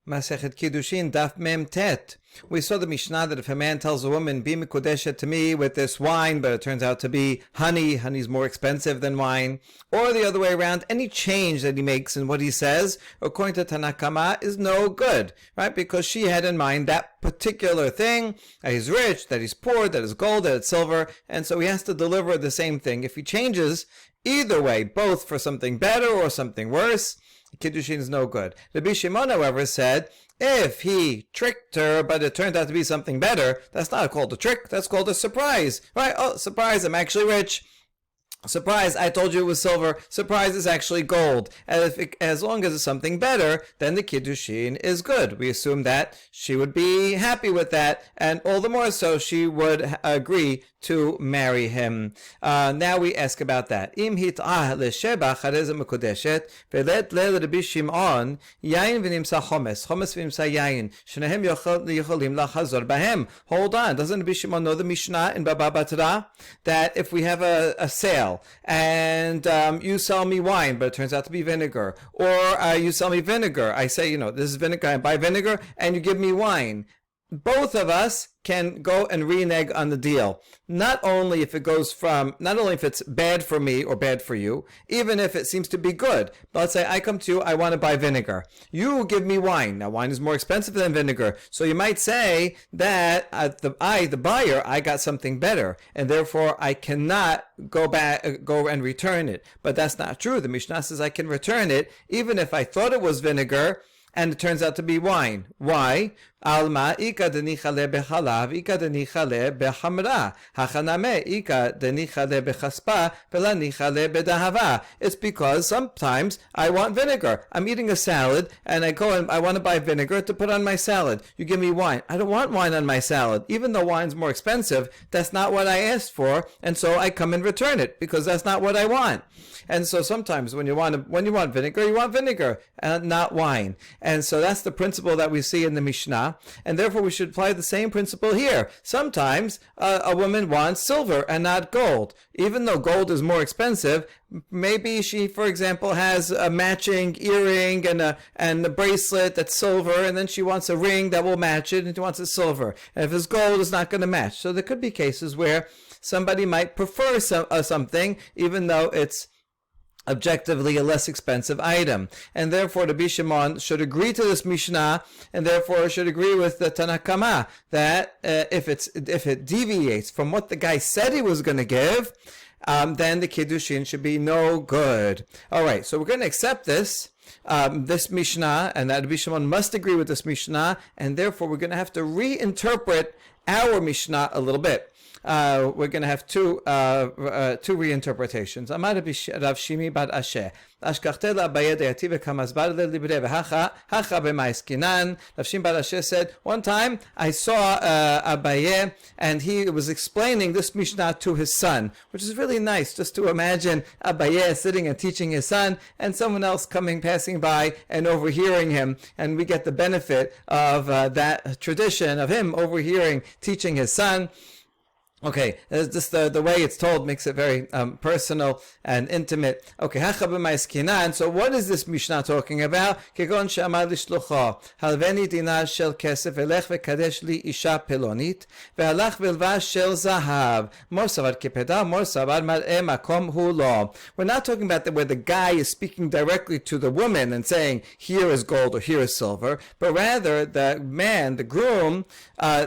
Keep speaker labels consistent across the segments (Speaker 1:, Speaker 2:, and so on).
Speaker 1: Masechet Kiddushin, Daf Mem Tet. We saw the Mishnah that if a man tells a woman, be mikudeshet to me with this wine, but it turns out to be honey, honey's more expensive than wine, or the other way around, any change that he makes in what he says, according to Tanakama, is no good, right? Because she had in mind that particular thing, that he's rich, that he's poor, that it's gold, that it's silver, and so he has to deliver the same thing. If he changes either way, both for something better or something worse, Kiddushin is no good. Rabbi Shimon, however, said, if he tricked her, but it turned out to be something better, that's not called a trick, that's called a surprise, right? Oh, surprise, I'm actually rich. Surprise, I told you it was silver. Surprise, it's actually gold. And as long as it's something better, then the Kiddushin is good. We assume that she would be happy with that, and all the more so she would agree to marry him. Now we ask about that. Im hit'ah le'sheba chareza mekudeshet ve'let le Rabbi Shimon yayin v'nimsa chomes v'nimsa yayin shnehem yocholim lachazor bahem. Hold on, doesn't Rabbi Shimon know the Mishnah in Baba Batra that if we have a sale and you sell me wine but it turns out to be vinegar, or you sell me vinegar, I say, this is vinegar, I buy vinegar, and you give me wine, both of us can go and renege on the deal. Not only if it's bad for me or bad for you, even if it seems to be good. But let's say I come to you, I want to buy vinegar. You give me wine. Now wine is more expensive than vinegar. So you might say that the buyer, I got something better, and therefore I cannot go and return it. But that's not true. The Mishnah says I can return it even if I thought it was vinegar and it turns out to be wine. Why? Alma ika denichale bechalav, ika denichale behamra, hachaname ika denichale bechaspa, vela nichale bedahava. It's because sometimes I want vinegar. I'm eating a salad and I go and I want to buy vinegar to put on my salad. You give me wine. I don't want wine on my salad. Even though wine's more expensive, that's not what I asked for, and so I come and return it because that's not what I want. And so sometimes when you want vinegar and not wine. And so that's the principle that we see in the Mishnah, and therefore we should apply the same principle here. Sometimes a woman wants silver and not gold. Even though gold is more expensive, maybe she, for example, has a matching earring and a bracelet that's silver, and then she wants a ring that will match it, and she wants it silver. And if it's gold, it's not going to match. So there could be cases where somebody might prefer something, even though it's objectively a less expensive item, and therefore Rabbi Shimon should agree to this Mishnah, and therefore should agree with the Tanakama that if it deviates from what the guy said he was going to give, then the Kiddushin should be no good. All right, so we're going to accept this Mishnah, and that Rabbi Shimon must agree with this Mishnah, and therefore we're going to have to reinterpret our Mishnah a little bit. We're going to have two reinterpretations. Amar Rav Shimi bar Asher, Ashkachte la Abaye de'ati v'kamazbar le'libre v'hacha b'mais kinan. Rav Shimi bar Asher said, one time I saw Abaye, and he was explaining this Mishnah to his son, which is really nice, just to imagine Abaye sitting and teaching his son, and someone else passing by and overhearing him, and we get the benefit of that tradition of him overhearing, teaching his son. Okay, just the way it's told makes it very personal and intimate. Okay, and so what is this Mishnah talking about? Kegon she'amar lishlucho, halveni dinar shel kesef elech vekadesh li isha pelonit, vehalach v'lvash shel zahav, mor savar kipeda, mor savar mar'eh makom hu lo. We're not talking about where the guy is speaking directly to the woman and saying, here is gold or here is silver, but rather the man, the groom,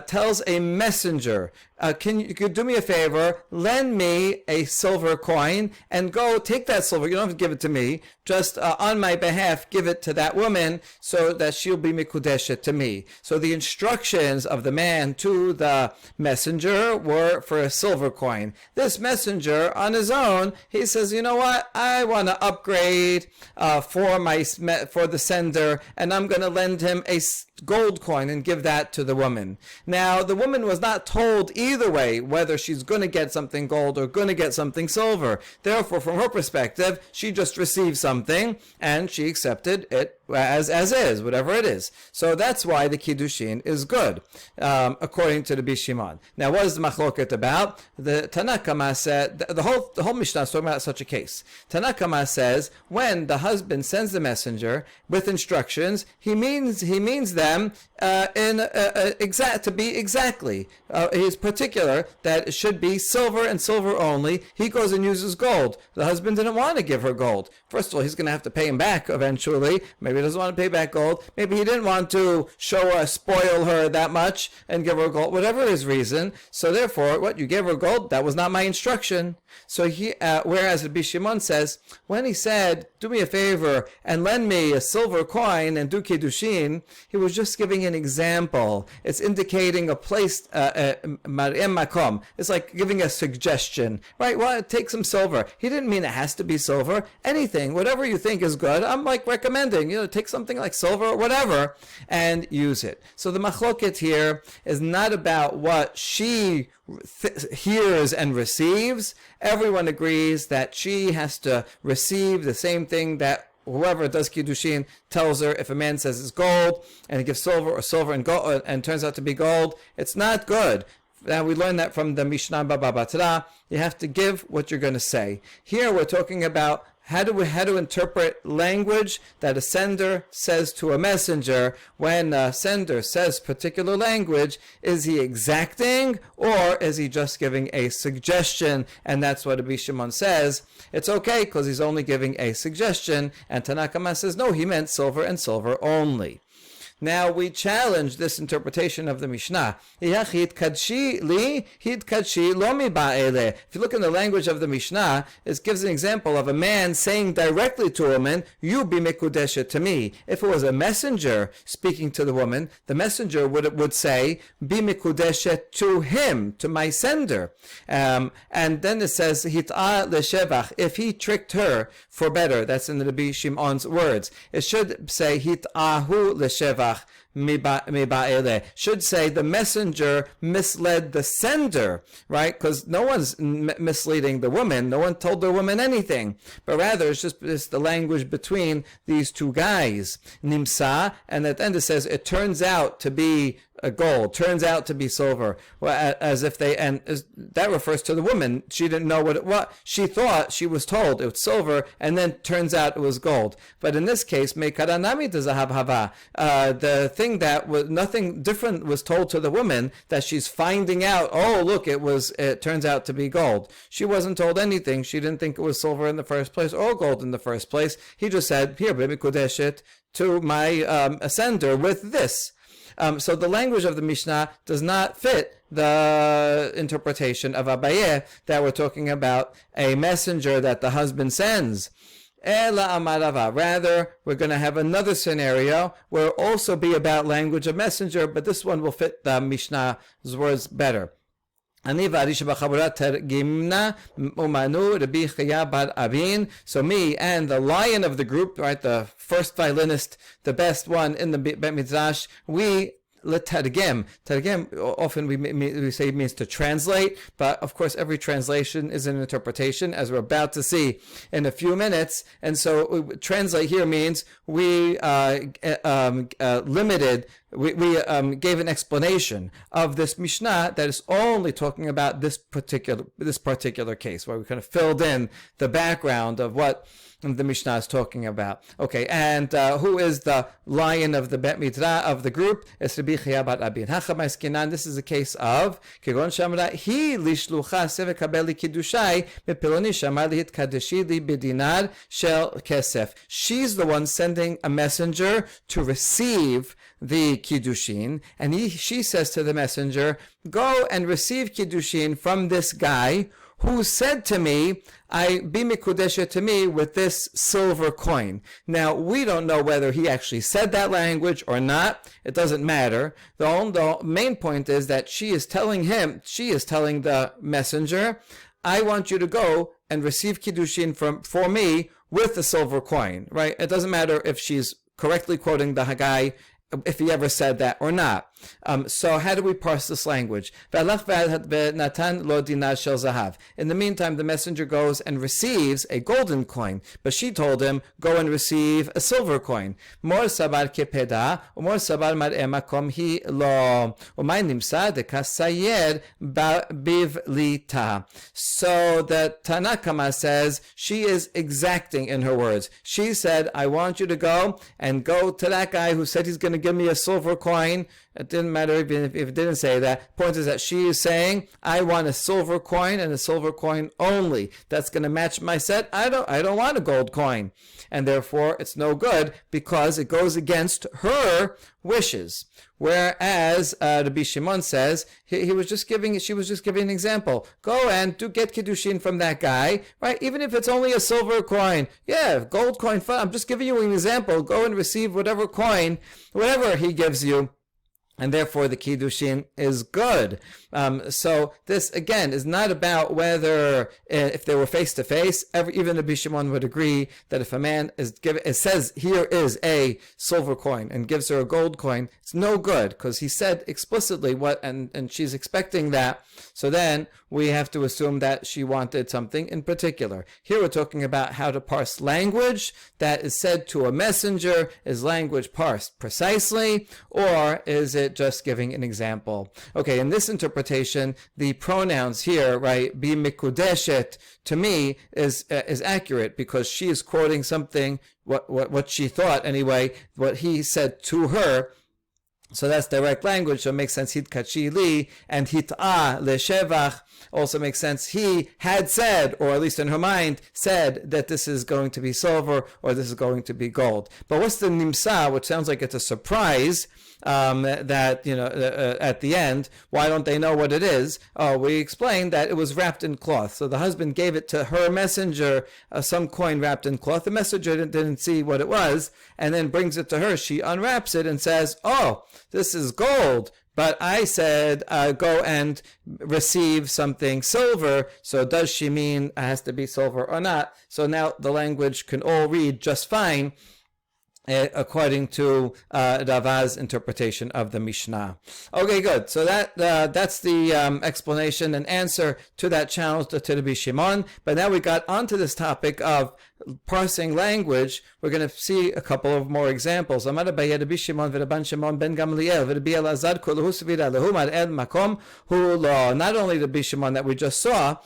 Speaker 1: tells a messenger, can you do me a favor, lend me a silver coin and go take that silver. You don't have to give it to me. Just on my behalf, give it to that woman so that she'll be mikudeshet to me. So the instructions of the man to the messenger were for a silver coin. This messenger, on his own, he says, you know what? I want to upgrade for the sender, and I'm going to lend him a gold coin and give that to the woman. Now, the woman was not told either way whether she's going to get something gold or going to get something silver. Therefore, from her perspective, she just received something and she accepted it as is, whatever it is. So that's why the Kiddushin is good, according to the Bishimon. Now, what is the machloket about? The Tanakama said, the whole Mishnah is talking about such a case. Tanakama says, when the husband sends the messenger with instructions, he means them to be exactly. He's particular that it should be silver and silver only. He goes and uses gold. The husband didn't want to give her gold. First of all, he's going to have to pay him back eventually. Maybe he doesn't want to pay back gold. Maybe he didn't want to spoil her that much and give her gold, whatever his reason. So therefore, what, you gave her gold? That was not my instruction. So whereas Rabbi Shimon says, when he said, do me a favor and lend me a silver coin and do Kiddushin, he was just giving an example. It's indicating a place, mar'im makom. It's like giving a suggestion, right? Well, take some silver. He didn't mean it has to be silver. Anything, whatever you think is good, I'm like recommending, take something like silver or whatever and use it. So the machloket here is not about what she hears and receives. Everyone agrees that she has to receive the same thing that whoever does Kiddushin tells her. If a man says it's gold and he gives silver or silver and gold and turns out to be gold, it's not good. Now we learned that from the Mishnah Baba Batra. You have to give what you're going to say. Here we're talking about how to interpret language that a sender says to a messenger. When a sender says particular language, is he exacting or is he just giving a suggestion? And that's what Rabbi Shimon says. It's okay because he's only giving a suggestion. And Tanakama says, no, he meant silver and silver only. Now we challenge this interpretation of the Mishnah. If you look in the language of the Mishnah, it gives an example of a man saying directly to a woman, you be mikudeshet to me. If it was a messenger speaking to the woman, the messenger would say, be mikudeshet to him, to my sender. And then it says, hit'a leshevach, if he tricked her for better. That's in the Rabbi Shimon's words. It should say, hit'ahu leshevach. Should say the messenger misled the sender, right? Because no one's misleading the woman. No one told the woman anything. But rather, it's the language between these two guys. Nimsa, and at the end it says, it turns out to be gold, turns out to be silver. Well, as if that refers to the woman. She didn't know what it was. She thought, she was told it was silver, and then turns out it was gold. But in this case, mekaranami zahav hava. The thing that was nothing different was told to the woman, that she's finding out, oh look, it turns out to be gold. She wasn't told anything. She didn't think it was silver in the first place or gold in the first place. He just said, here, baby, kudeshet to my sender with this. So the language of the Mishnah does not fit the interpretation of Abaye that we're talking about a messenger that the husband sends. Ela amarava. Rather, we're going to have another scenario where it'll also be about language of messenger, but this one will fit the Mishnah's words better. So me and the lion of the group, right, the first violinist, the best one in the Bet Midrash, we Targem. Targem, often we say means to translate, but of course every translation is an interpretation, as we're about to see in a few minutes. And so translate here means we limited. We gave an explanation of this Mishnah that is only talking about this particular case, where we kind of filled in the background of what the Mishnah is talking about. Okay, and who is the lion of the Bet Midrash of the group? It's Rabbi Chia bar Abin. This is a case of Kegon Shamra Hi Lishlucha Sevekabeli Kiddushai Mepiloni Shamar Lihitkadeshi Li Bedinar Shel Kesef. She's the one sending a messenger to receive the Kiddushin, and she says to the messenger, go and receive Kiddushin from this guy who said to me, I be mikudesha to me with this silver coin. Now, we don't know whether he actually said that language or not. It doesn't matter. The main point is that she is telling the messenger, I want you to go and receive Kiddushin for me with the silver coin, right? It doesn't matter if she's correctly quoting the Haggai, if he ever said that or not. So how do we parse this language? In the meantime, the messenger goes and receives a golden coin, but she told him, go and receive a silver coin. So the Tanakama says she is exacting in her words. She said, I want you to go to that guy who said he's going to give me a silver coin. It didn't matter even if it didn't say that. Point is that she is saying, I want a silver coin and a silver coin only. That's going to match my set. I don't want a gold coin. And therefore, it's no good because it goes against her wishes. Whereas Rabbi Shimon says she was just giving an example. Go and get Kiddushin from that guy, right? Even if it's only a silver coin. Yeah, gold coin, fine. I'm just giving you an example. Go and receive whatever coin, whatever he gives you. And therefore the Kiddushin is good. So this, again, is not about whether, if they were face to face, even Rabbi Shimon would agree that if a man it says here is a silver coin and gives her a gold coin, it's no good because he said explicitly what, and she's expecting that. So then we have to assume that she wanted something in particular. Here we're talking about how to parse language that is said to a messenger. Is language parsed precisely, or is it just giving an example? Okay, in this interpretation, the pronouns here, right, be mikudeshet, to me is accurate because she is quoting something, what she thought anyway, what he said to her. So that's direct language, so it makes sense. Hit kachi li and hit'a leshevach also makes sense. He had said, or at least in her mind, said that this is going to be silver or this is going to be gold. But what's the nimsa, which sounds like it's a surprise, that, at the end, why don't they know what it is? Oh, we explained that it was wrapped in cloth. So the husband gave it to her messenger, some coin wrapped in cloth. The messenger didn't see what it was, and then brings it to her. She unwraps it and says, oh, this is gold. But I said, go and receive something silver. So does she mean it has to be silver or not? So now the language can all read just fine, according to Rava's interpretation of the Mishnah. Okay, good. So that's the explanation and answer to that challenge to Rabbi Shimon. But now we got onto this topic of parsing language. We're going to see a couple of more examples. Amar Rabbi Shimon v'Rabban Shimon ben Gamliel v'Rabbi Elazar kol svira lehu mar'ed makom hu lo. Not only Rabbi Shimon that we just saw,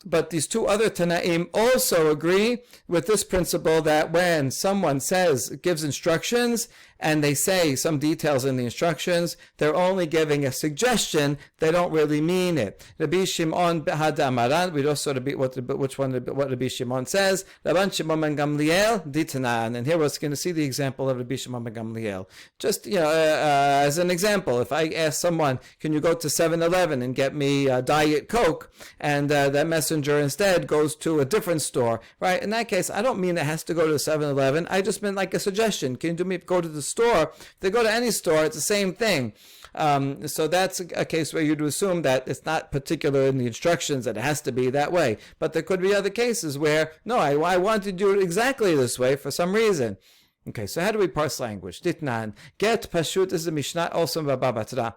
Speaker 1: but these two other Tanaim also agree with this principle that when someone gives instructions, and they say some details in the instructions, they're only giving a suggestion, they don't really mean it. Rabbi Shimon had Amaran, we also what Rabbi Shimon says, Rabban Shimon ben Gamliel, Ditanan, and here we're going to see the example of Rabbi Shimon ben Gamliel. Just, as an example, if I ask someone, can you go to 7-Eleven and get me Diet Coke, and that messenger instead goes to a different store, right? In that case, I don't mean it has to go to 7-Eleven, I just meant like a suggestion. Can you go to the store? If they go to any store, it's the same thing. So that's a case where you'd assume that it's not particular in the instructions that it has to be that way. But there could be other cases where, no, I want to do it exactly this way for some reason. Okay, so how do we parse language? Ditnan. Get pashut is the Mishnah, also in Baba Batra.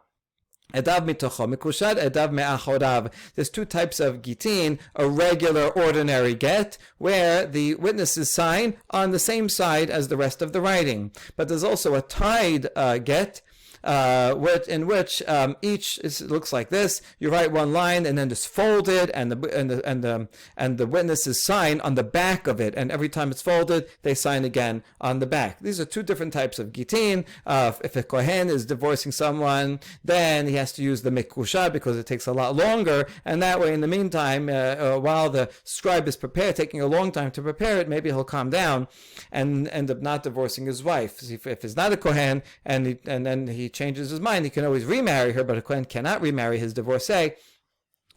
Speaker 1: Edav mitocho, mikushad edav me'achorav. There's two types of gitin, a regular ordinary get, where the witnesses sign on the same side as the rest of the writing. But there's also a tied get, in which each looks like this. You write one line and then it's folded, and the witnesses sign on the back of it, and every time it's folded, they sign again on the back. These are two different types of gitin. If a kohen is divorcing someone, then he has to use the mekusha because it takes a lot longer, and that way, in the meantime, while the scribe is taking a long time to prepare it, maybe he'll calm down and end up not divorcing his wife. If he's not a kohen and then he changes his mind, he can always remarry her, but a kohen cannot remarry his divorcee.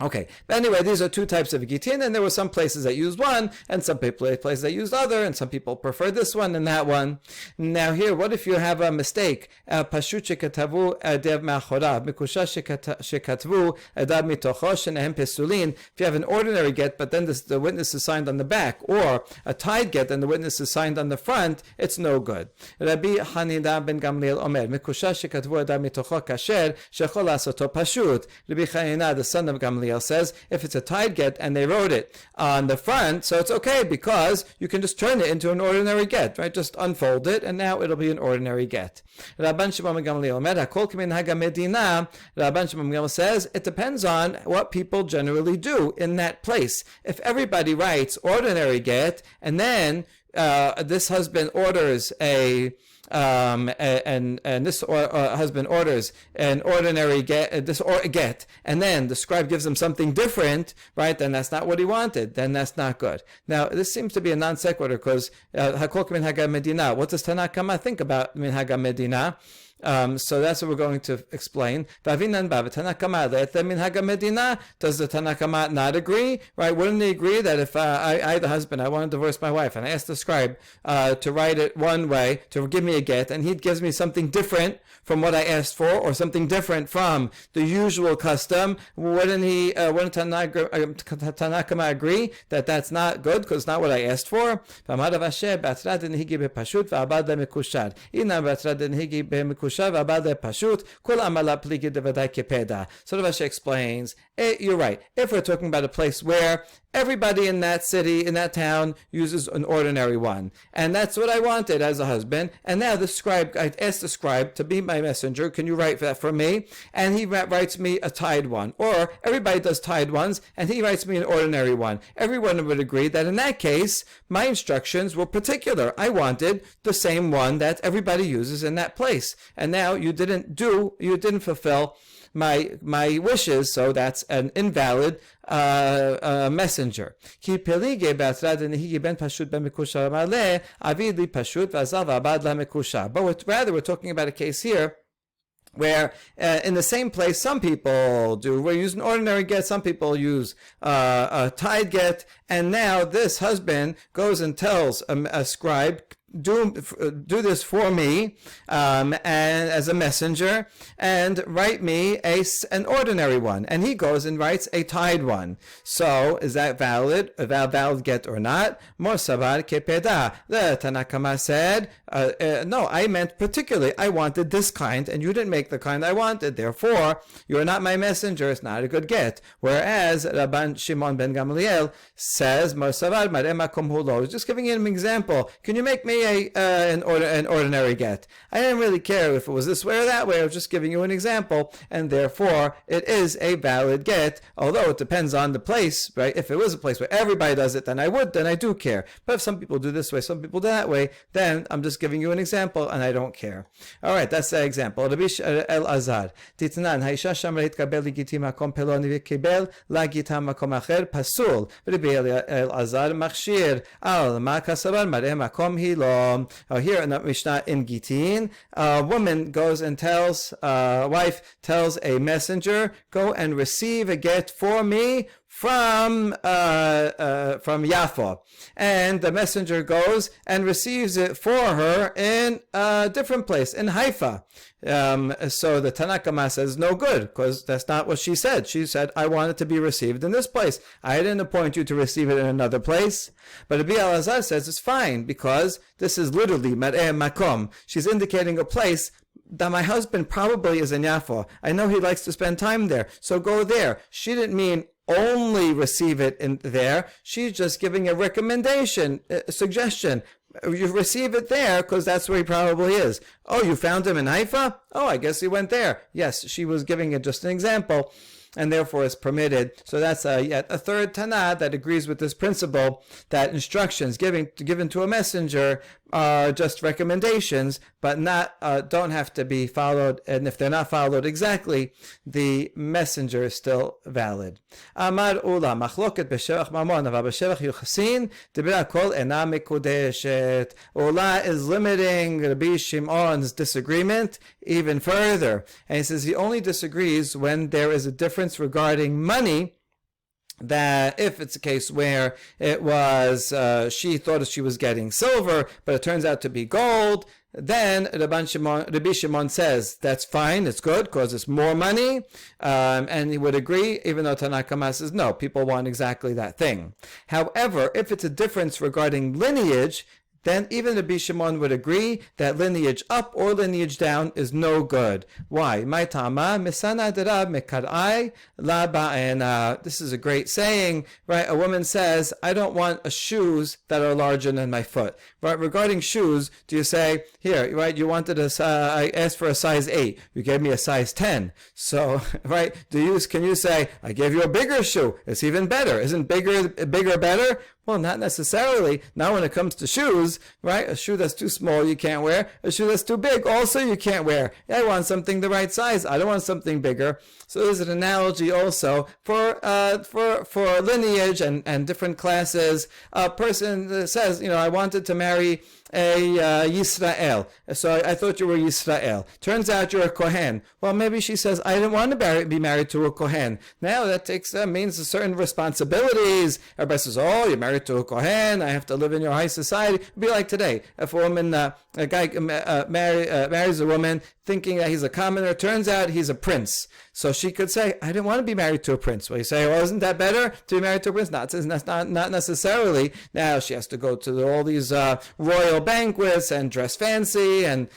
Speaker 1: Okay, but anyway, these are two types of gitin, and there were some places that used one, and some places that used other, and some people prefer this one and that one. Now here, what if you have a mistake? Pashut shekatavu edav ma'achorav, mikusha shekatvu edav mitocho shenehem pesulin. If you have an ordinary get, but then the witness is signed on the back, or a tied get and the witness is signed on the front, it's no good. Rabbi Hanina ben Gamliel Omer, mikusha shekatvu edav mitocho kasher shechol lasoto pashut. Rabbi Hanina, the son of Gamliel, says if it's a tied get and they wrote it on the front, so it's okay because you can just turn it into an ordinary get, right? Just unfold it and now it'll be an ordinary get. Rabban Shimon ben Gamliel says it depends on what people generally do in that place. If everybody writes ordinary get and then this husband orders husband orders an ordinary get, get, and then the scribe gives him something different, right? Then that's not what he wanted. Then that's not good. Now this seems to be a non sequitur because Hakol Minhag Medina. What does Tanna Kama think about Minhag Medina? So that's what we're going to explain. Does the Tanna Kama not agree? Right? Wouldn't he agree that if I, the husband, I want to divorce my wife, and I ask the scribe to write it one way, to give me a get, and he gives me something different from what I asked for, or something different from the usual custom, wouldn't Tanna Kama agree that that's not good because it's not what I asked for? So Rav Ashi explains, you're right. If we're talking about a place where everybody in that city, in that town, uses an ordinary one, and that's what I wanted as a husband, and now the scribe, I asked the scribe to be my messenger, can you write that for me? And he writes me a tied one. Or everybody does tied ones, and he writes me an ordinary one. Everyone would agree that in that case, my instructions were particular. I wanted the same one that everybody uses in that place. And now you didn't fulfill my wishes, so that's an invalid messenger. But rather we're talking about a case here where in the same place some people we're using ordinary get, some people use a tied get, and now this husband goes and tells a scribe, do this for me, and as a messenger, and write me an ordinary one. And he goes and writes a tied one. So is that valid? A valid get or not? Mor savar kepeda. The Tanna Kama said, no, I meant particularly, I wanted this kind, and you didn't make the kind I wanted. Therefore, you're not my messenger. It's not a good get. Whereas Rabban Shimon ben Gamliel says, Mor savar mareh makom hulo. He's just giving him an example. Can you make me an ordinary get? I didn't really care if it was this way or that way. I was just giving you an example, and therefore it is a valid get, although it depends on the place, right? If it was a place where everybody does it, then I do care. But if some people do this way, some people do that way, then I'm just giving you an example and I don't care. All right, that's the example. Rabbi El Azar, Titnan, Haisha Shamra Hitkabel Ligiti Makom Peloni Vikibel Lagita Makom Acher Pasul. Rabbi El Azar Machshir Al Makasabar Mare Makom Hilo. Here in the Mishnah in Gitin, a woman goes and tells, wife tells a messenger, go and receive a get for me from Yafo, and the messenger goes and receives it for her in a different place, in Haifa. So the Tanna Kama says no good, because that's not what she said. She said, I want it to be received in this place. I didn't appoint you to receive it in another place. But Rabbi Elazar says it's fine, because this is literally Mar'eh Makom. She's indicating a place that my husband probably is in Yafo. I know he likes to spend time there, so go there. She didn't mean only receive it in there. She's just giving a recommendation, a suggestion. You receive it there because that's where he probably is. Oh, you found him in Haifa? Oh, I guess he went there. Yes, she was giving it just an example, and therefore is permitted. So that's yet a third Tana that agrees with this principle that instructions given to a messenger are just recommendations, but not don't have to be followed. And if they're not followed exactly, the messenger is still valid. Amar Ula machloket b'shevach mamon ava b'shevach yuchasin dibra kol ena mikudeshet. Ula is limiting Rabbi Shimon's disagreement even further, and he says he only disagrees when there is a difference regarding money that if it's a case where it was she thought she was getting silver, but it turns out to be gold, then Rabbi Shimon says that's fine, it's good because it's more money, and he would agree, even though Tanakama says no, people want exactly that thing. However, if it's a difference regarding lineage, then even Rabbi Shimon would agree that lineage up or lineage down is no good. Why? This is a great saying, right? A woman says, I don't want shoes that are larger than my foot. Right? Regarding shoes, do you say, here, right, you wanted I asked for a size 8. You gave me a size 10. So, right, can you say, I gave you a bigger shoe. It's even better. Isn't bigger better? Well, not necessarily. Now when it comes to shoes, right, a shoe that's too small you can't wear, a shoe that's too big also you can't wear. I want something the right size. I don't want something bigger. So there's an analogy also for lineage and different classes. A person says, I wanted to marry a Yisrael. So I thought you were Yisrael. Turns out you're a Kohen. Well, maybe she says, I didn't want to be married to a Kohen. Now that means certain responsibilities. Everybody says, oh, you're married to a Kohen. I have to live in your high society. It'd be like today. If a guy marries a woman thinking that he's a commoner, turns out he's a prince. So she could say, I didn't want to be married to a prince. Well, you say, well, isn't that better to be married to a prince? Not necessarily. Now she has to go to all these royal banquets and dress fancy and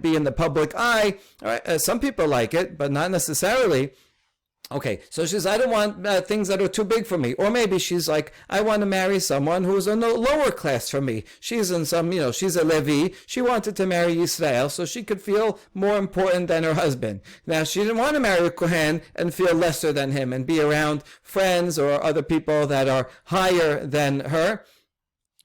Speaker 1: be in the public eye. All right, some people like it, but not necessarily. Okay, so she says, I don't want things that are too big for me. Or maybe she's like, I want to marry someone who's in a lower class from me. She's in she's a Levi. She wanted to marry Yisrael so she could feel more important than her husband. Now, she didn't want to marry a Kohen and feel lesser than him and be around friends or other people that are higher than her.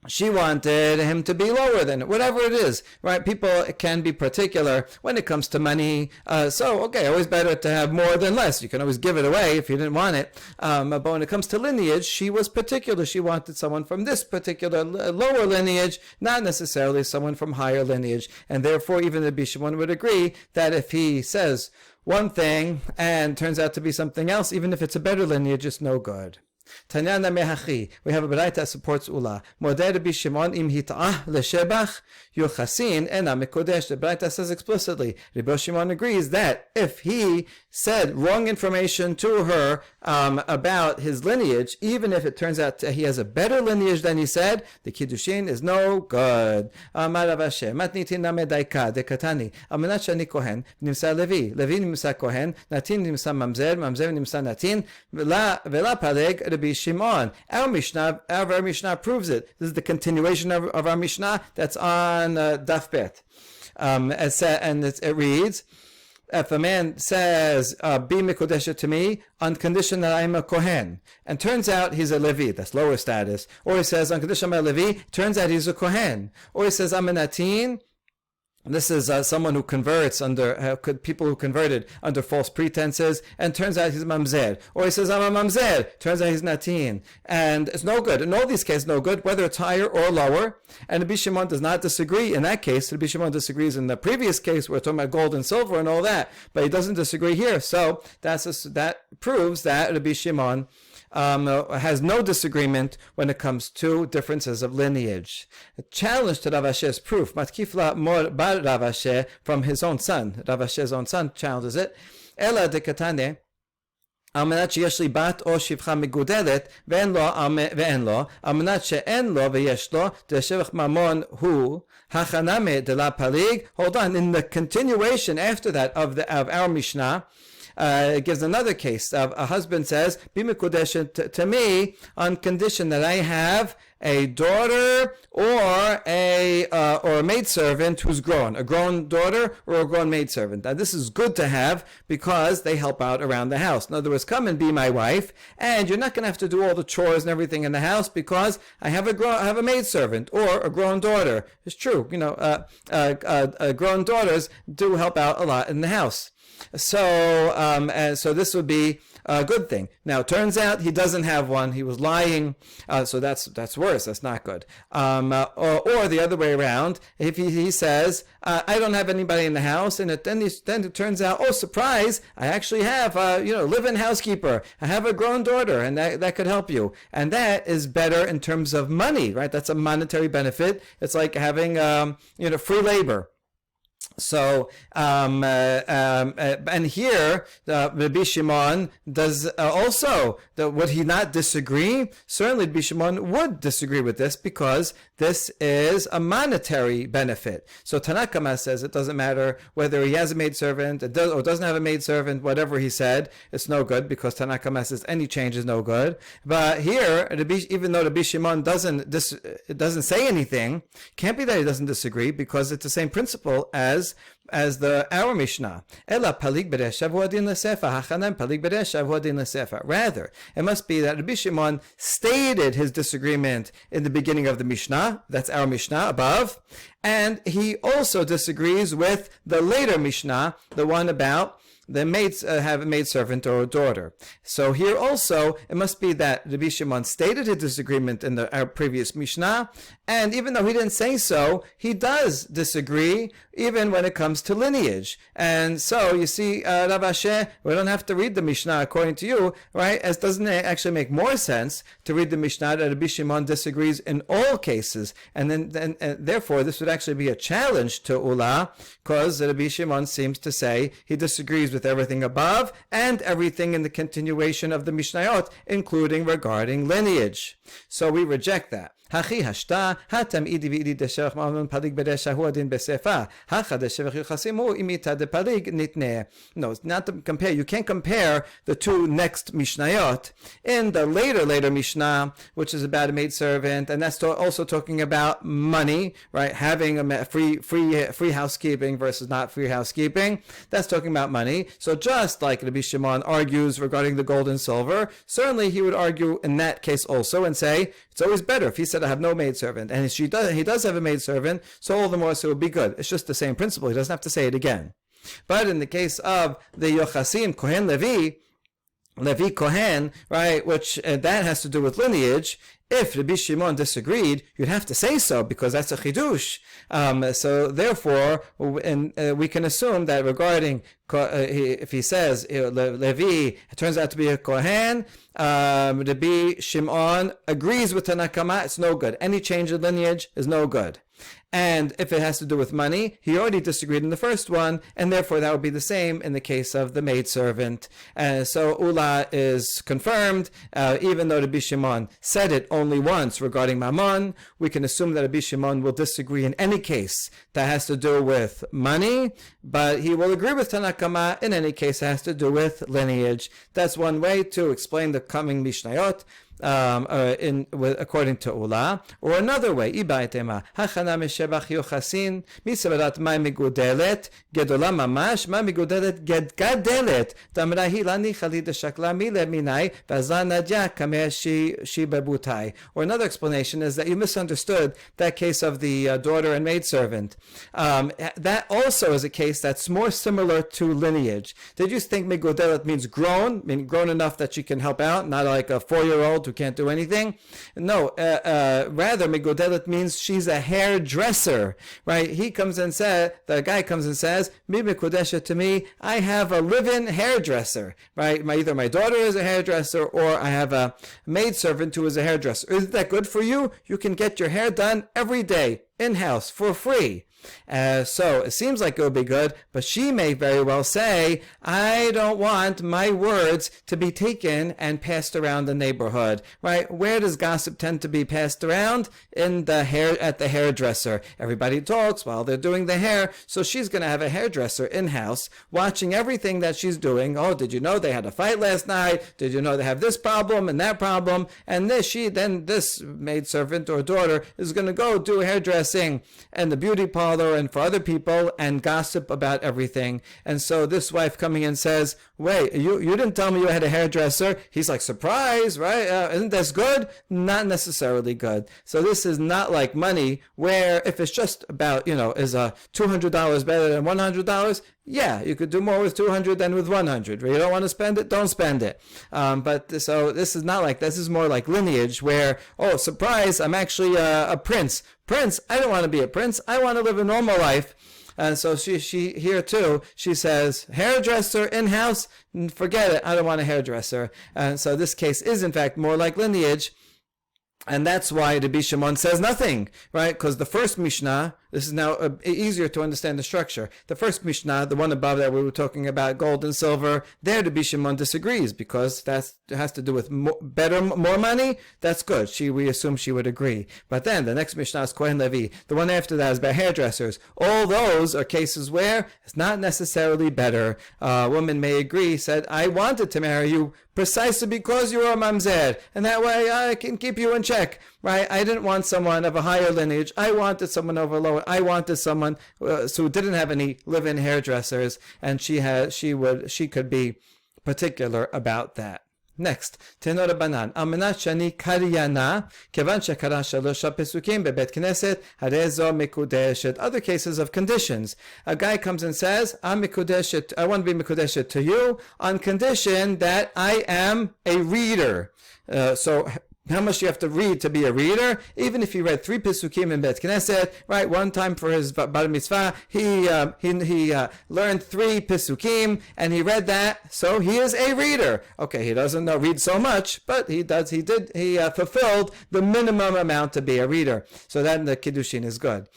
Speaker 1: She wanted him to be lower than it, whatever it is, right? People can be particular when it comes to money. Always better to have more than less. You can always give it away if you didn't want it. But when it comes to lineage, she was particular. She wanted someone from this particular lower lineage, not necessarily someone from higher lineage. And therefore, even the Bishimon would agree that if he says one thing and turns out to be something else, even if it's a better lineage, it's no good. Tanyana mehachi. We have a beraita that supports ula. Modeh Rabbi Shimon im hit'ah leshebach yuchasin ena mekodesh. The beraita says explicitly, Rabbi Shimon agrees that if he said wrong information to her about his lineage, even if it turns out he has a better lineage than he said, the Kiddushin is no good. Amar Rav Asher, matnitin name daika dekatani. Amenat shani kohen nimsa Levi. Levi nimsa kohen. Natin nimsa mamzer. Mamzer nimsa natin. Vela paleg Rabbi Shimon. Our Mishnah proves it. This is the continuation of our Mishnah that's on Daf Bet. It reads, if a man says, be Mikodesha to me, on condition that I'm a Kohen, and turns out he's a Levi, that's lower status, or he says, on condition I'm a Levi, turns out he's a Kohen, or he says, I'm a Natin. This is someone who converts under, people who converted under false pretenses, and turns out he's mamzer. Or he says, I'm a mamzer, turns out he's natin. And it's no good. In all these cases, no good, whether it's higher or lower. And Rabbi Shimon does not disagree in that case. Rabbi Shimon disagrees in the previous case, we're talking about gold and silver and all that, but he doesn't disagree here. So that proves that Rabbi Shimon has no disagreement when it comes to differences of lineage. A challenge to Rav Asher's proof, Matkifla Mor Bar Rav Asher, from his own son. Rav Asher's own son challenges it. Ela de Katane, על מנת שיש לי בת או שפחה מגודלת ואין לו, על מנת שאין לו ויש לו, דשבח ממון הוא, החנמה דלה פליג. Hold on, in the continuation after that of our Mishnah, it gives another case of a husband says, be mekudesh to me on condition that I have a daughter or a maidservant who's grown, a grown daughter or a grown maidservant. Now this is good to have because they help out around the house. In other words, come and be my wife, and you're not going to have to do all the chores and everything in the house because I have a maidservant or a grown daughter. It's true, grown daughters do help out a lot in the house. So this would be a good thing. Now, turns out he doesn't have one. He was lying, so that's worse. That's not good. Or the other way around, if he says, I don't have anybody in the house, and then it turns out, oh, surprise, I actually have live-in housekeeper. I have a grown daughter, and that could help you. And that is better in terms of money, right? That's a monetary benefit. It's like having free labor. So, and here, Rabbi Shimon does also, would he not disagree? Certainly, Rabbi Shimon would disagree with this because this is a monetary benefit. So, Tanakama says it doesn't matter whether he has a maidservant or doesn't have a maidservant, whatever he said, it's no good because Tanakama says any change is no good. But here, even though Rabbi Shimon doesn't say anything, can't be that he doesn't disagree because it's the same principle as our Mishnah. Rather, it must be that Rabbi Shimon stated his disagreement in the beginning of the Mishnah. That's our Mishnah above. And he also disagrees with the later Mishnah, the one about the maids have a maidservant or a daughter. So here also, it must be that Rabbi Shimon stated his disagreement in our previous Mishnah, and even though he didn't say so, he does disagree, even when it comes to lineage. And so, you see, Rav Asher, we don't have to read the Mishnah according to you, right? As doesn't it actually make more sense to read the Mishnah that Rabbi Shimon disagrees in all cases, and then therefore, this would actually be a challenge to Ula, because Rabbi Shimon seems to say he disagrees with everything above and everything in the continuation of the Mishnayot, including regarding lineage. So we reject that. הכי השתה, התמעידי ואידי דשבח מאמון פליג בדשא הוא הדין בספר. הכא דשבח יוחסים הוא אימיתא דפליג נתנה. No, it's not to compare. You can't compare the two next Mishnayot. In the later Mishnah, which is about a maidservant, and that's also talking about money, right? Having a free housekeeping versus not free housekeeping. That's talking about money. So just like Rabbi Shimon argues regarding the gold and silver, certainly he would argue in that case also and say, it's always better if he said I have no maidservant, and he does have a maidservant, so all the more so it would be good. It's just the same principle. He doesn't have to say it again. But in the case of the Yochasim, Kohen Levi Kohen, right, which that has to do with lineage, if Rabbi Shimon disagreed, you'd have to say so because that's a chidush. So therefore, we can assume that regarding if he says Levi, it turns out to be a Kohen, Rabbi Shimon agrees with Tanakama, it's no good. Any change in lineage is no good. And if it has to do with money, he already disagreed in the first one, and therefore that would be the same in the case of the maidservant. So Ula is confirmed, even though Rabbi Shimon said it only once regarding Mammon, we can assume that Rabbi Shimon will disagree in any case that has to do with money, but he will agree with Tanakama in any case that has to do with lineage. That's one way to explain the coming Mishnayot. According to Ula, or another way, Ibaitema, Hachana Meshebach Yochasin, Misabarat Mai Migudelet, Gedola Mamash, Mai Migudelet, Gedgadelet, Tamrahi Lani Khalid Shakla Mile Minai, Bazanaja Kameshi Shibabutai. Or another explanation is that you misunderstood that case of the daughter and maidservant. That also is a case that's more similar to lineage. Did you think Migudelet means grown, meaning grown enough that she can help out, not like a 4-year-old who can't do anything? No, rather Megodelet means she's a hairdresser, right? The guy comes and says, Mi Mekodesha to me, I have a live-in hairdresser, right? Either my daughter is a hairdresser or I have a maidservant who is a hairdresser. Isn't that good for you? You can get your hair done every day, in-house, for free. So it seems like it would be good, but she may very well say, I don't want my words to be taken and passed around the neighborhood, right? Where does gossip tend to be passed around? At the hairdresser. Everybody talks while they're doing the hair, so she's going to have a hairdresser in-house watching everything that she's doing. Oh, did you know they had a fight last night? Did you know they have this problem and that problem? And this maidservant or daughter is going to go do hairdressing and the beauty parlor and for other people and gossip about everything. And so this wife coming in says, wait, you didn't tell me you had a hairdresser. He's like, surprise, right? Isn't this good? Not necessarily good. So this is not like money where if it's just about, is $200 better than $100? Yeah, you could do more with 200 than with 100. You don't want to spend it, don't spend it. But so this is not like, this is more like lineage where, oh, surprise, I'm actually a prince. Prince, I don't want to be a prince. I want to live a normal life. And so she here too, she says, hairdresser in-house, forget it, I don't want a hairdresser. And so this case is in fact more like lineage. And that's why Rabbi Shimon says nothing, right? Because the first Mishnah, this is now easier to understand the structure. The first Mishnah, the one above that we were talking about gold and silver, there Rabbi Shimon disagrees because that has to do with more money. That's good. We assume she would agree. But then the next Mishnah is Kohen Levi. The one after that is about hairdressers. All those are cases where it's not necessarily better. A woman may agree, said, I wanted to marry you precisely because you are a mamzer, and that way I can keep you in check, right? I didn't want someone of a higher lineage. I wanted someone of a lower. I wanted someone who didn't have any live-in hairdressers, and she could be particular about that. Next, Tenor Banan. Almanat shani kariyana, kevan shekara shalosha pesukim bebet knesset, harezo mikudeshet. Other cases of conditions. A guy comes and says, I'm mikudeshet, I want to be mikudeshet to you on condition that I am a reader. So how much do you have to read to be a reader? Even if he read 3 Pesukim in Bet Knesset, right? One time for his Bar Mitzvah, he learned 3 Pesukim, and he read that, so he is a reader. Okay, he doesn't read so much, but he fulfilled the minimum amount to be a reader. So then the Kiddushin is good.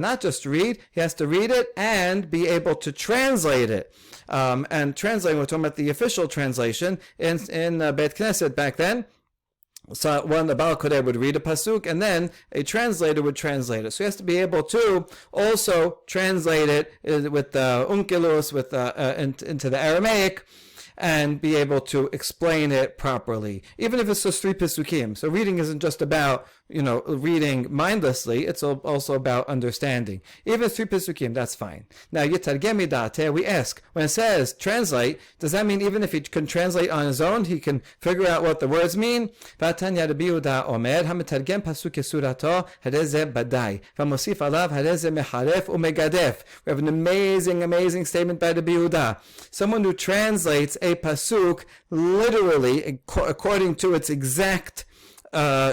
Speaker 1: Not just read, he has to read it and be able to translate it. And translating, we're talking about the official translation in Beit Knesset back then. So the Baal Kodeh would read a pasuk, and then a translator would translate it. So he has to be able to also translate it with the unkelus, into the Aramaic, and be able to explain it properly, even if it's just 3 pesukim. So reading isn't just about reading mindlessly, it's also about understanding. Even 3 pesukim, that's fine. Now, yitargemi da'ateh, we ask, when it says translate, does that mean even if he can translate on his own, he can figure out what the words mean? V'atanya Rabbi Yehuda omer, hamitargem pasuk kesurato, hadezeh badai, v'mosif alav hadezeh meharef umegadef. We have an amazing statement by Rabbi Yehuda. Someone who translates a pasuk literally according to its exact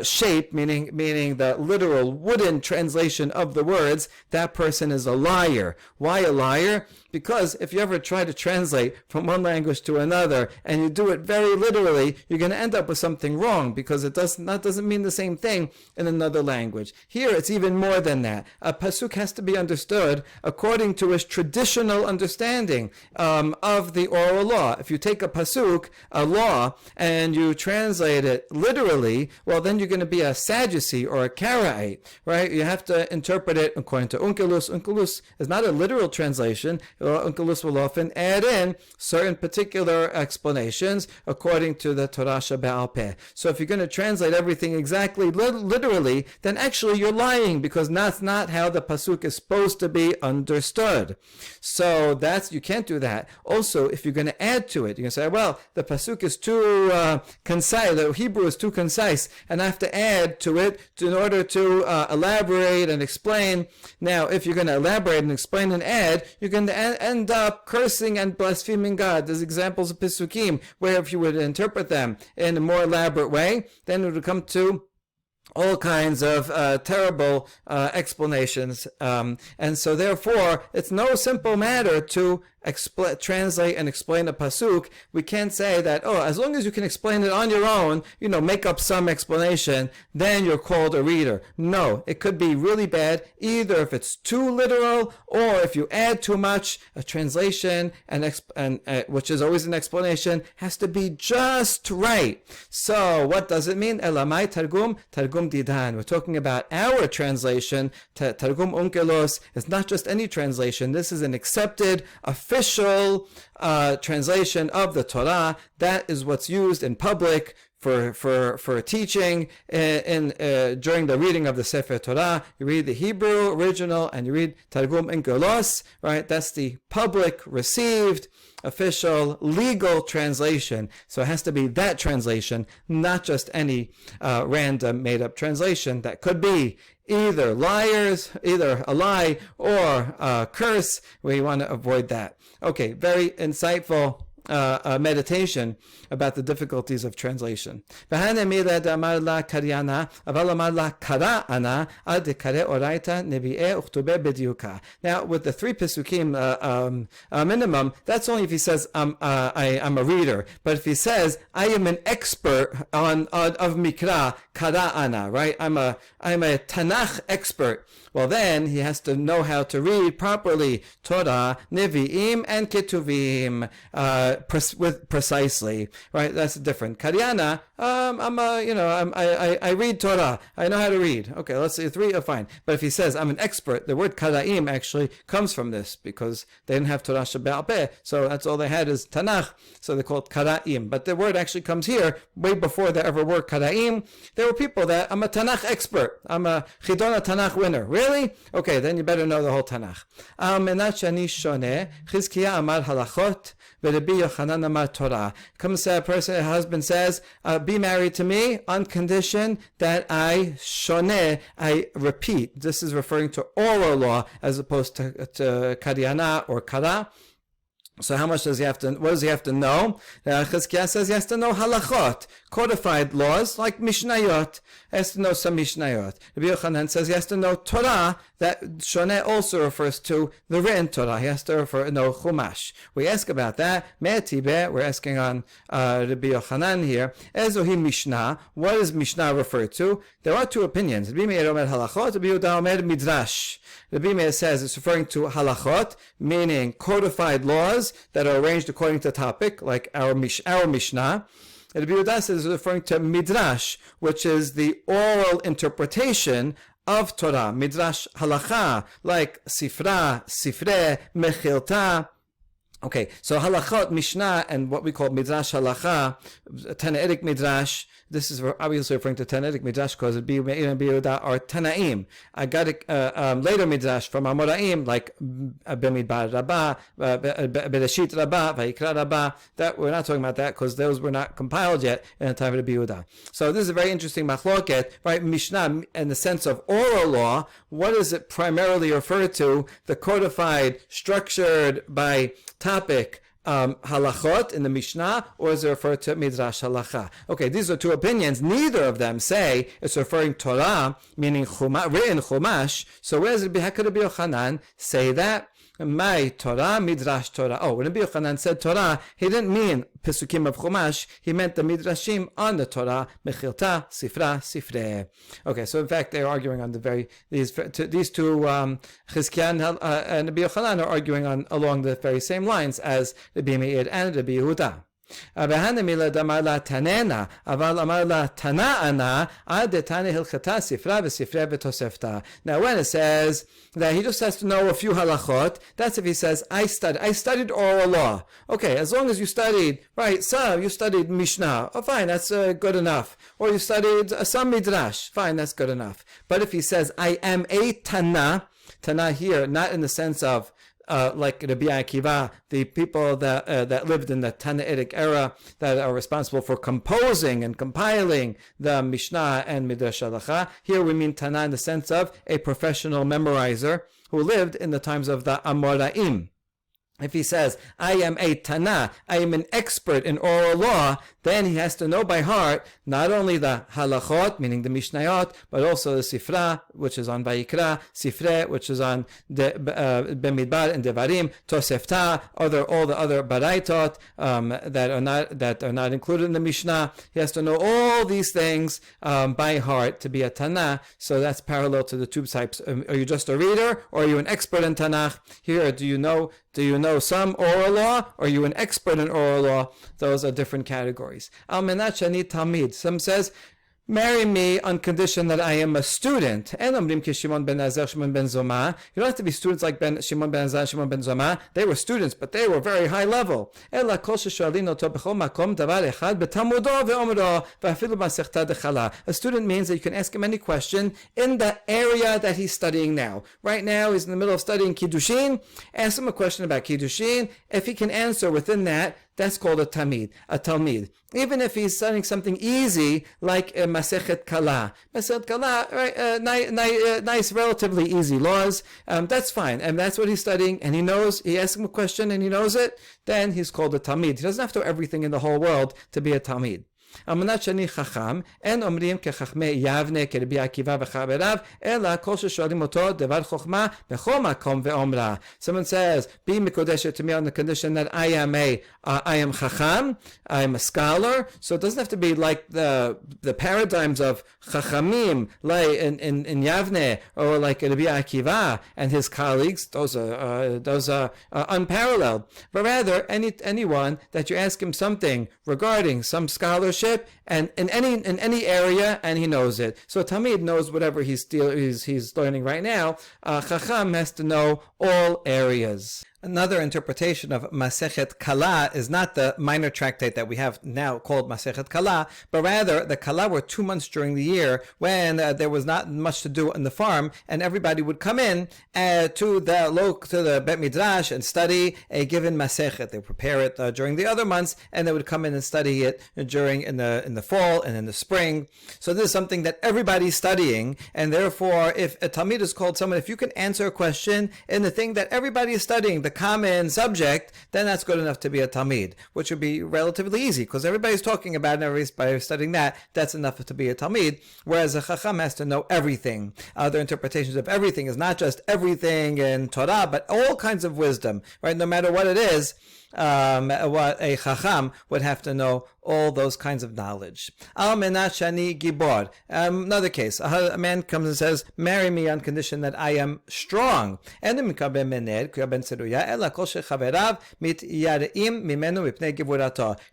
Speaker 1: shape, meaning the literal wooden translation of the words, that person is a liar. Why a liar? Because if you ever try to translate from one language to another and you do it very literally, you're going to end up with something wrong because it doesn't mean the same thing in another language. Here it's even more than that. A pasuk has to be understood according to his traditional understanding of the oral law. If you take a pasuk, a law, and you translate it literally, well, then you're going to be a Sadducee or a Karaite, right? You have to interpret it according to Unkelus. Unkelus is not a literal translation. Unkelus will often add in certain particular explanations according to the Torah Shebe'al Peh. So if you're going to translate everything exactly literally, then actually you're lying because that's not how the pasuk is supposed to be understood. So you can't do that. Also, if you're going to add to it, you can say, well, the pasuk is too concise, the Hebrew is too concise, and I have to add to it in order to elaborate and explain. Now, if you're going to elaborate and explain and add, you're going to end up cursing and blaspheming God. There's examples of Pesukim where if you would interpret them in a more elaborate way, then it would come to all kinds of terrible explanations. And so therefore, it's no simple matter to translate and explain a pasuk. We can't say that, as long as you can explain it on your own, make up some explanation, then you're called a reader. No, it could be really bad, either if it's too literal or if you add too much. A translation, which is always an explanation, has to be just right. So what does it mean? Elamai Targum Didan. We're talking about our translation. Targum Unkelos is not just any translation. This is an accepted, official translation of the Torah. That is what's used in public for teaching during the reading of the Sefer Torah. You read the Hebrew original and you read Targum in Golos, right? That's the public, received, official, legal translation. So it has to be that translation, not just any random made-up translation that could be either liars, either a lie or a curse. We want to avoid that. Okay, very insightful meditation about the difficulties of translation. Now, with the three pesukim minimum, that's only if he says I'm a reader. But if he says I am an expert of mikra kara'ana, right? I'm a Tanakh expert. Well, then he has to know how to read properly Torah, Nevi'im, and Ketuvim precisely, right? That's different. Karyana, I read Torah. I know how to read. Okay, let's say three, fine. But if he says I'm an expert, the word Kara'im actually comes from this because they didn't have Torah Shebe'al Peh, so that's all they had is Tanakh, so they call it Kara'im. But the word actually comes here way before there ever were Kara'im. There were people that I'm a Tanakh expert. I'm a Chidona Tanakh winner. Really? Okay, then you better know the whole Tanakh. Chizkiah amar halachot, v'Rabbi Yochanan amar Torah. Comes a person, a husband says, be married to me on condition that I repeat. This is referring to oral law as opposed to karyana or kara. So how much does he have to, what does he have to know? Chizkiah says he has to know halachot, codified laws like mishnayot. He has to know some mishnayot. Rabbi Yochanan says he has to know Torah, that shoneh also refers to the written Torah. He has to know chumash. We ask about that. Me'etibe, we're asking on Rabbi Yochanan here. Ezohi mishnah, what does mishnah refer to? There are two opinions. Rabbi Meir omer halachot, Rabbi Yehuda omer midrash. Rabbi Meir says it's referring to halachot, meaning codified laws that are arranged according to topic, like our Mishnah. And Rabbi Yehuda says it's referring to midrash, which is the oral interpretation of Torah. Midrash halacha, like sifra, sifre, mechilta. Okay, so halachot, Mishnah, and what we call midrash halacha, Tanaitic midrash. This is obviously referring to Tanaitic midrash because Rabbi Meir and Rabbi Yehuda are Tanaim. I got later midrash from Amoraim like Bemidbar Rabbah, Bereshit Rabbah, Vayikra Rabbah. That we're not talking about that because those were not compiled yet in the time of Rabbi Yehuda. So this is a very interesting machloket, right? Mishnah, in the sense of oral law, what does it primarily refer to? The codified, structured by topic halachot in the Mishnah, or is it referred to midrash halacha? Okay, these are two opinions. Neither of them say it's referring Torah, meaning written chumash. So where does Rabbi Yochanan say that? My Torah, midrash Torah. Oh, when Rabbi Yochanan said Torah, he didn't mean pesukim of chumash. He meant the midrashim on the Torah, mechilta, sifra, sifre. Okay, so in fact they're arguing on these two Chizkiah and Rabbi Yochanan are arguing along the very same lines as Rabbi Meir and Rabbi Yehuda. Now when it says that he just has to know a few halachot, that's if he says I studied oral law. Okay, as long as you studied, right, so you studied Mishnah, oh fine, that's good enough. Or you studied some Midrash, fine, that's good enough. But if he says I am a Tana here, not in the sense of like Rabbi Akiva, the people that lived in the Tanaitic era that are responsible for composing and compiling the Mishnah and Midrash Halacha. Here we mean Tana in the sense of a professional memorizer who lived in the times of the Amoraim. If he says, I am a Tana, I am an expert in oral law, then he has to know by heart not only the halachot, meaning the mishnayot, but also the sifra, which is on Vayikra, sifre, which is on Bemidbar and Devarim, Tosefta, all the other baraitot that are not included in the Mishnah. He has to know all these things by heart to be a Tana. So that's parallel to the two types. Are you just a reader, or are you an expert in Tanakh? Here, do you know some oral law, or are you an expert in oral law? Those are different categories. Al menat shani tamid. Some says, Marry me on condition that I am a student. And omrim ki Shimon ben Azar, Shimon ben Zoma. You don't have to be students like Shimon ben Azar, Shimon ben Zoma. They were students, but they were very high level. Ela kol sheshoalin oto b'chol makom davar echad b'tamudo ve'omro v'afilu b'masechta dechala. A student means that you can ask him any question in the area that he's studying now. Right now, he's in the middle of studying Kiddushin. Ask him a question about Kiddushin. If he can answer within that, that's called a talmid. Even if he's studying something easy like Masechet Kala. Masechet Kala, right, nice, relatively easy laws, that's fine. And that's what he's studying, and he asks him a question and he knows it, then he's called a talmid. He doesn't have to know everything in the whole world to be a talmid. אמנת שאני חכם, אין אומרים כחכמי יבנה, כרבי עקיבא וחבריו, אלא כל ששואלים אותו דבר חוכמה בכל מקום ואומרה. Someone says, be מקודשת to me on the condition that I am chacham, I am a scholar, so it doesn't have to be like the paradigms of chachamim, like in Yavne, or like Rabbi Akiva and his colleagues. Those are unparalleled. But rather, anyone that you ask him something regarding some scholarship, and in any area, and he knows it. So Talmid knows whatever he's learning right now. Chacham has to know all areas. Another interpretation of Masechet Kala is not the minor tractate that we have now called Masechet Kala, but rather the Kala were 2 months during the year when there was not much to do in the farm, and everybody would come in to the Bet Midrash and study a given Masechet. They would prepare it during the other months, and they would come in and study it during in the fall and in the spring. So this is something that everybody's studying, and therefore, if a Talmid is called someone, if you can answer a question in the thing that everybody is studying, the common subject, then that's good enough to be a Talmid, which would be relatively easy because everybody's talking about it and everybody's studying that. That's enough to be a Talmid, whereas a Chacham has to know everything. Other interpretations of everything is not just everything in Torah, but all kinds of wisdom, right? No matter what it is, what a Chacham would have to know all those kinds of knowledge. Al menat shani gibor. Another case, a man comes and says, marry me on condition that I am strong. You don't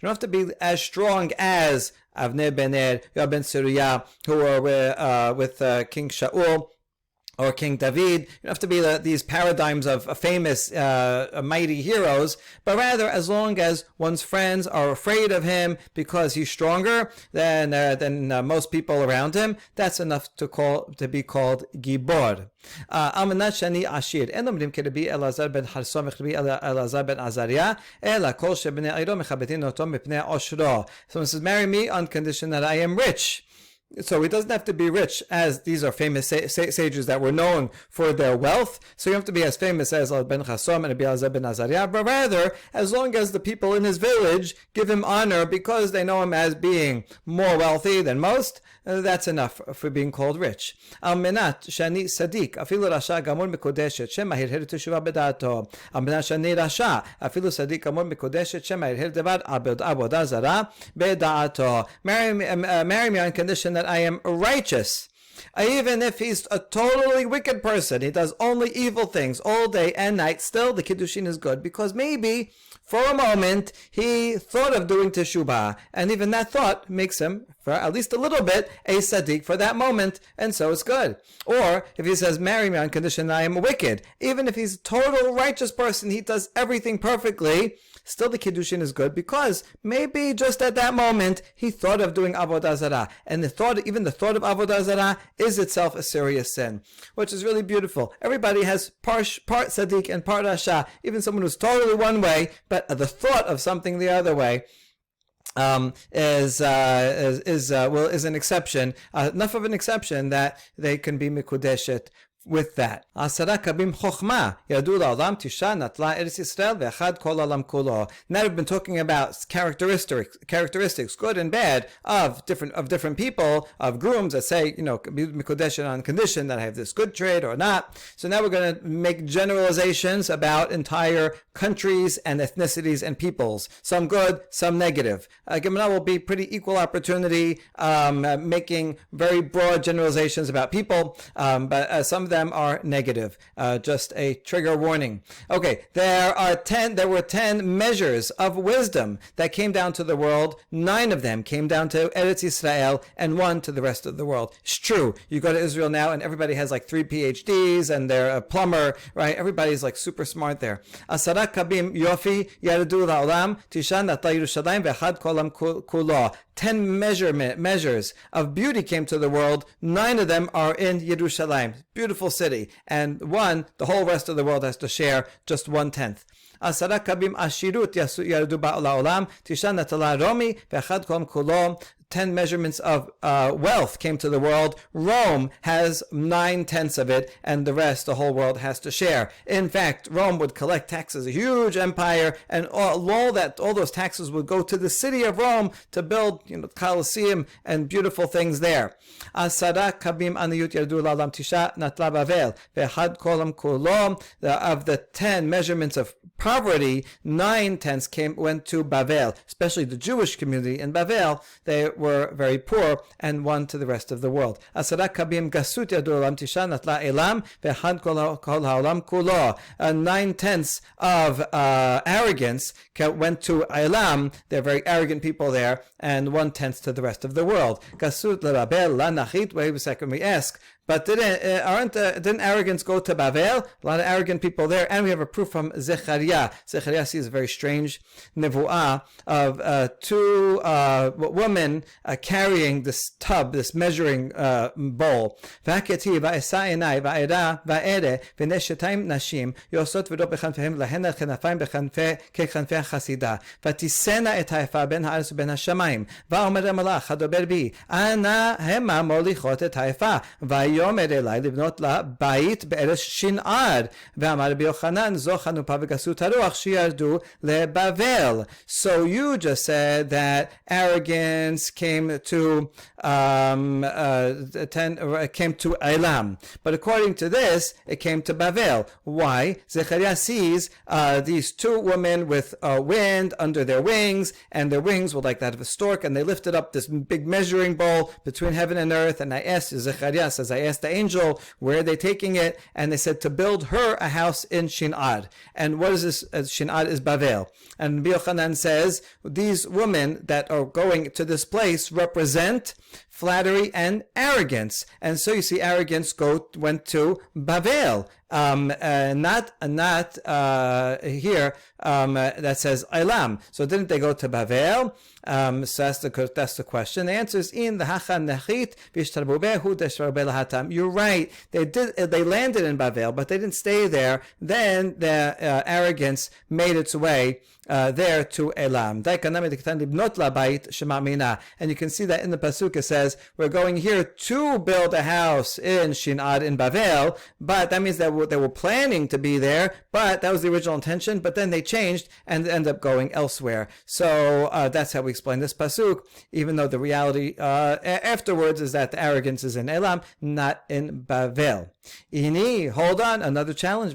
Speaker 1: have to be as strong as Avnei ben Ner, Yoab ben Seruya, who were with King Shaul or King David. You don't have to be these paradigms of famous, mighty heroes, but rather as long as one's friends are afraid of him because he's stronger than most people around him, that's enough to be called Gibor. Almanat shani ashir. En omrim kerebi Elazar ben Harsom v'kerebi Elazar ben Azariah, ela kol shebnei Eiro mechabetin oto mipnei oshro. Someone says, marry me on condition that I am rich. So he doesn't have to be rich, as these are famous sages that were known for their wealth. So you don't have to be as famous as Ben Chasom and Elazar ben Azariah, but rather, as long as the people in his village give him honor because they know him as being more wealthy than most, that's enough for being called rich. Al menat shani sadik, afilu rasha gamur mekodeshet, shema hirher teshuva bedato. Al menat shani rasha, afilu sadik gamur mekodeshet, shema hirher devad avodah zara bedato. Marry me on condition that I am righteous. Even if he's a totally wicked person, he does only evil things all day and night, still the Kiddushin is good, because maybe for a moment he thought of doing teshubah, and even that thought makes him, for at least a little bit, a tzaddik for that moment, and so it's good. Or if he says, marry me on condition that I am wicked, even if he's a total righteous person, he does everything perfectly, still the Kiddushin is good, because maybe just at that moment he thought of doing avodah zarah, and even the thought of avodah zarah is itself a serious sin, which is really beautiful. Everybody has part tzaddik and part rasha, even someone who's totally one way, but the thought of something the other way is an exception, enough of an exception that they can be mikudeshet with that. Asara kabim chokhma yadu la'olam tisha natla eretz Yisrael ve'achad kol olam kulo. Now we've been talking about characteristics, good and bad, of different people, of grooms that say, be mikodesh on condition that I have this good trait or not. So now we're going to make generalizations about entire countries and ethnicities and peoples. Some good, some negative. Gemara will be pretty equal opportunity, making very broad generalizations about people, but some of of them are negative. Just a trigger warning. Okay, there were 10 measures of wisdom that came down to the world. 9 of them came down to Eretz Yisrael, and 1 to the rest of the world. It's true. You go to Israel now, and everybody has like 3 PhDs, and they're a plumber, right? Everybody's like super smart there. Asara kabim yofi yardu la'olam tishan natla Yerushalayim ve'echad kolam kulo. 10 measures of beauty came to the world. 9 of them are in Yerushalayim, beautiful city, and 1, the whole rest of the world has to share just 1/10. Asara kabim ashirut yardu la'olam tishan natla romi ve'echad kolam kulo. 10 measurements of wealth came to the world. Rome has 9/10 of it, and the rest, the whole world, has to share. In fact, Rome would collect taxes, a huge empire, and all those taxes would go to the city of Rome to build, Colosseum and beautiful things there. Asara kabim aniyut yardu la'olam tisha natla Bavel ve'echad kolam kulo. Of the 10 measurements of poverty, 9/10 went to Bavel, especially the Jewish community in Bavel. They were very poor, and 1 to the rest of the world. Asara kabim gasut yadu olam tisha natla elam ve'echad kol ha'olam kulo. 9/10 of arrogance went to Elam. They're very arrogant people there, and 1/10 to the rest of the world. Gasut le'Babel la nachit. Wait a second, we ask. But didn't arrogance go to Bavel? A lot of arrogant people there. And we have a proof from Zechariah. Zechariah sees a very strange nevuah of 2 women carrying this tub, this measuring bowl. V'haketi va'esa enai va'era va'ere v'neshetayim nashim yosot v'do b'chanfehem lahena chenafayim kechanfei chasida v'tisena et haifa ben ha'aretz ben hashamayim va'omer malach hadober bi ana hema molichot et haifa yomer elai livnot la bait be'eres shin'ar ve'amar Rabbi Yochanan zo chanupa v'gasut haruach sheyardu leBavel. So you just said that arrogance came to Elam, but according to this, it came to Bavel. Why? Zechariah sees these 2 women with wind under their wings, and their wings were like that of a stork, and they lifted up this big measuring bowl between heaven and earth. And I asked, Zechariah says, I asked the angel, where are they taking it? And they said to build her a house in Shin'ar. And what is this? Shin'ar is Bavel. And Rabbi Yochanan says, these women that are going to this place represent flattery and arrogance. And so you see arrogance went to Bavel. Not here that says Elam. So didn't they go to Bavel? So that's the question. The answer is in the Hachan Nechit Vishtarbubehu Desharbel Hatam. You're right. They landed in Bavel, but they didn't stay there. Then the arrogance made its way there to Elam. And you can see that in the pasuk it says we're going here to build a house in Shin'ar in Bavel, but that means that they were planning to be there, but that was the original intention, but then they changed and ended up going elsewhere. So that's how we explain this pasuk, even though the reality afterwards is that the arrogance is in Elam, not in Bavel. Ini, hold on, another challenge.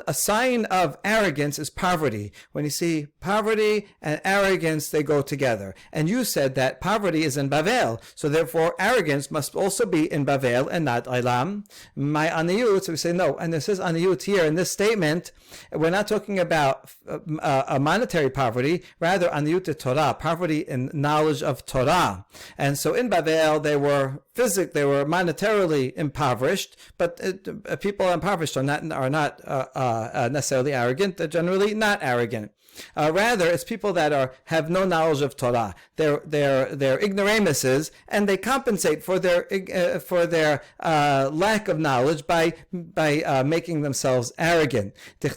Speaker 1: A sign of arrogance is poverty. When you see poverty and arrogance, they go together. And you said that poverty is in Bavel, so therefore arrogance must also be in Bavel and not Elam. My aniyut, so we say no. And this is aniyut here in this statement. We're not talking about a monetary poverty, rather aniyut to Torah, poverty in knowledge of Torah. And so in Bavel, they were monetarily impoverished, but people impoverished are not necessarily arrogant. They're generally not arrogant. Rather, it's people that have no knowledge of Torah. They're ignoramuses, and they compensate for their lack of knowledge by making themselves arrogant. And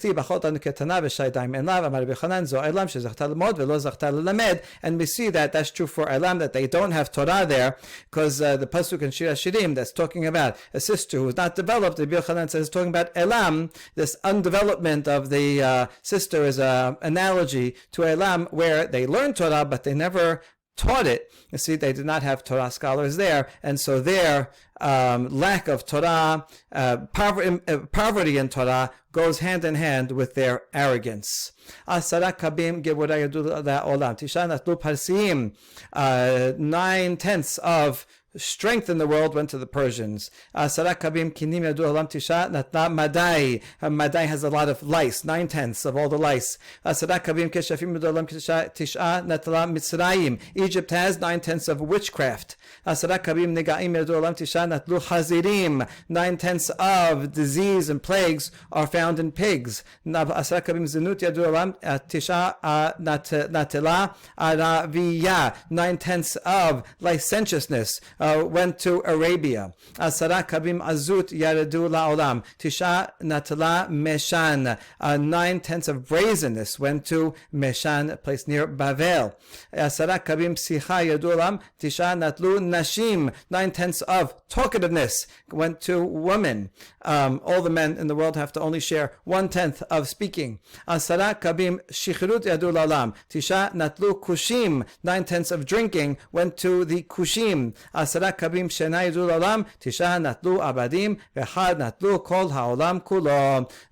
Speaker 1: we see that that's true for Elam, that they don't have Torah there, because the pasuk in Shir Hashirim that's talking about a sister who is not developed. Rabbi Yochanan says talking about Elam, this undevelopment of the sister is an analogy to Elam, where they learn Torah, but they never taught it. You see, they did not have Torah scholars there, and so their lack of Torah, poverty in Torah, goes hand in hand with their arrogance. 9/10 of strength in the world went to the Persians. Madai has a lot of lice, 9/10 of all the lice. Egypt has 9/10 of witchcraft. 9/10 of disease and plagues are found in pigs. 9/10 of licentiousness went to Arabia. 9/10 of brazenness went to Meshan, a place near Bavel. 9/10 of talkativeness went to women. All the men in the world have to only share 1/10 of speaking. 9/10 of drinking went to the Kushim.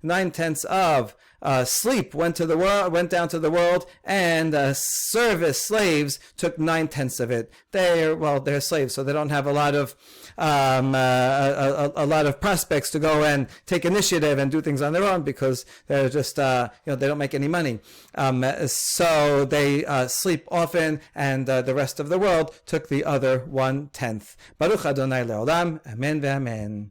Speaker 1: 9/10 of sleep went down to the world, and service slaves took 9/10 of it. They're slaves, so they don't have a lot of prospects to go and take initiative and do things on their own, because they're just they don't make any money. So they sleep often, and the rest of the world took the other 1/10. Baruch Adonai Leolam. Amen ve'amen.